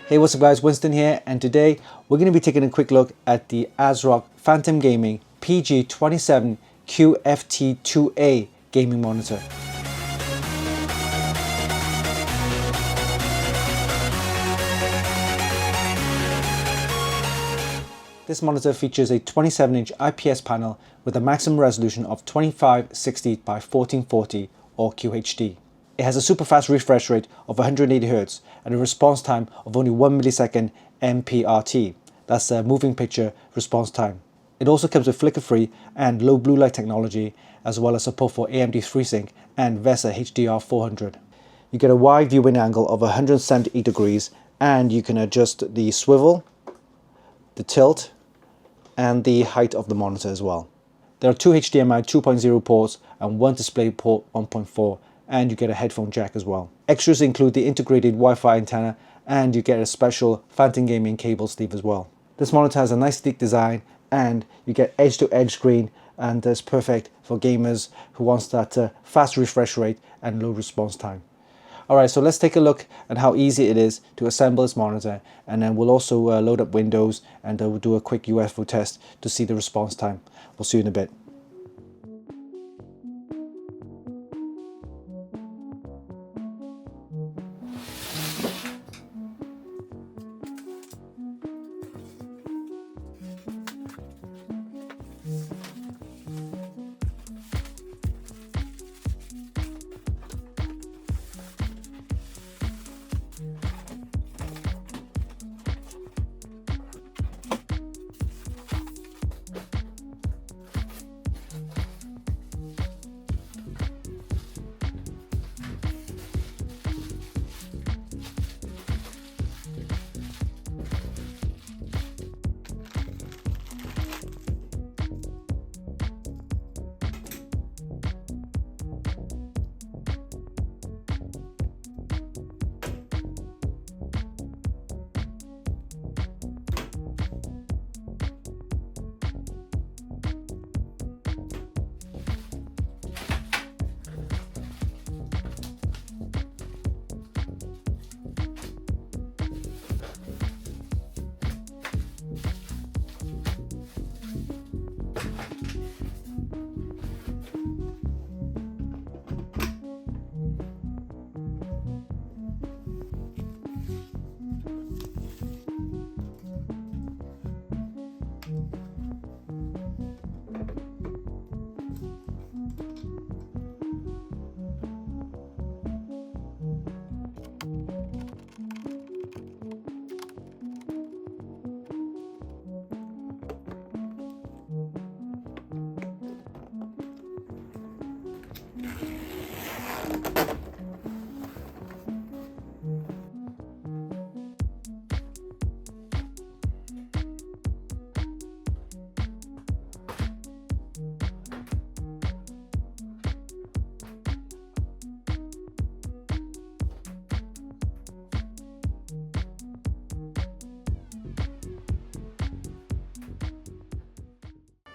Hey, what's up guys, Winston here, and today we're going to be taking a quick look at the ASRock Phantom Gaming PG27QFT2A gaming monitor. This monitor features a 27-inch IPS panel with a maximum resolution of 2560 by 1440 or QHD. It has a super fast refresh rate of 180Hz and a response time of only 1 millisecond MPRT. That's a moving picture response time. It also comes with flicker-free and low blue light technology, as well as support for AMD FreeSync and VESA HDR 400. You get a wide viewing angle of 178 degrees, and you can adjust the swivel, the tilt, and the height of the monitor as well. There are two HDMI 2.0 ports and one DisplayPort 1.4, and you get a headphone jack as well. Extras include the integrated Wi-Fi antenna, and you get a special Phantom Gaming cable sleeve as well. This monitor has a nice sleek design, and you get edge-to-edge screen, and it's perfect for gamers who wants that fast refresh rate and low response time. Alright, so let's take a look at how easy it is to assemble this monitor, and then we'll also load up Windows, and we'll do a quick UFO test to see the response time. We'll see you in a bit.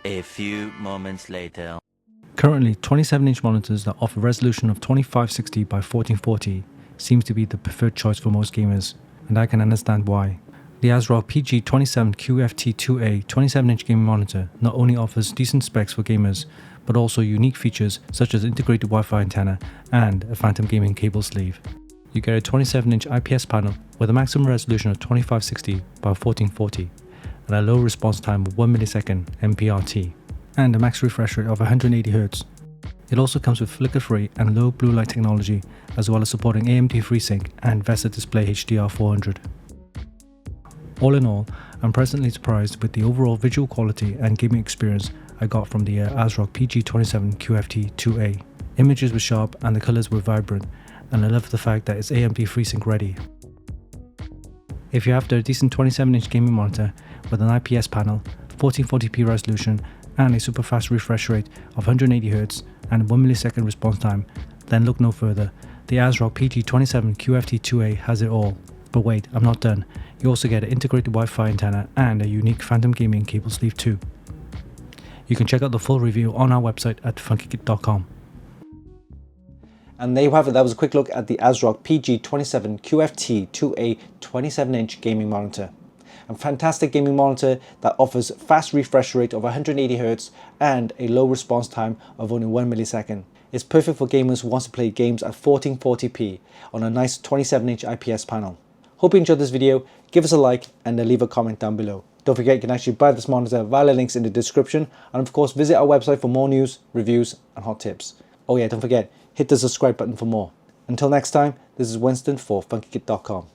A few moments later. Currently, 27-inch monitors that offer resolution of 2560 by 1440 seems to be the preferred choice for most gamers, and I can understand why. The ASRock PG27QFT2A 27-inch gaming monitor not only offers decent specs for gamers, but also unique features such as integrated Wi-Fi antenna and a Phantom Gaming cable sleeve. You get a 27-inch IPS panel with a maximum resolution of 2560 by 1440 and a low response time of 1 millisecond MPRT, and a max refresh rate of 180Hz. It also comes with flicker-free and low blue light technology, as well as supporting AMD FreeSync and VESA DisplayHDR 400. All in all, I'm pleasantly surprised with the overall visual quality and gaming experience I got from the ASRock PG27QFT2A. Images were sharp and the colors were vibrant, and I love the fact that it's AMD FreeSync ready. If you're after a decent 27-inch gaming monitor with an IPS panel, 1440p resolution, and a super fast refresh rate of 180Hz and 1 millisecond response time, then look no further. The ASRock PG27QFT2A has it all. But wait, I'm not done. You also get an integrated Wi-Fi antenna and a unique Phantom Gaming cable sleeve too. You can check out the full review on our website at Funkykit.com. And there you have it, that was a quick look at the ASRock PG27QFT2A 27-inch gaming monitor. A fantastic gaming monitor that offers fast refresh rate of 180Hz and a low response time of only 1 millisecond. It's perfect for gamers who want to play games at 1440p on a nice 27-inch IPS panel. Hope you enjoyed this video, give us a like and leave a comment down below. Don't forget you can actually buy this monitor via the links in the description, and of course visit our website for more news, reviews and hot tips. Oh yeah, don't forget, hit the subscribe button for more. Until next time, this is Winston for Funkykit.com.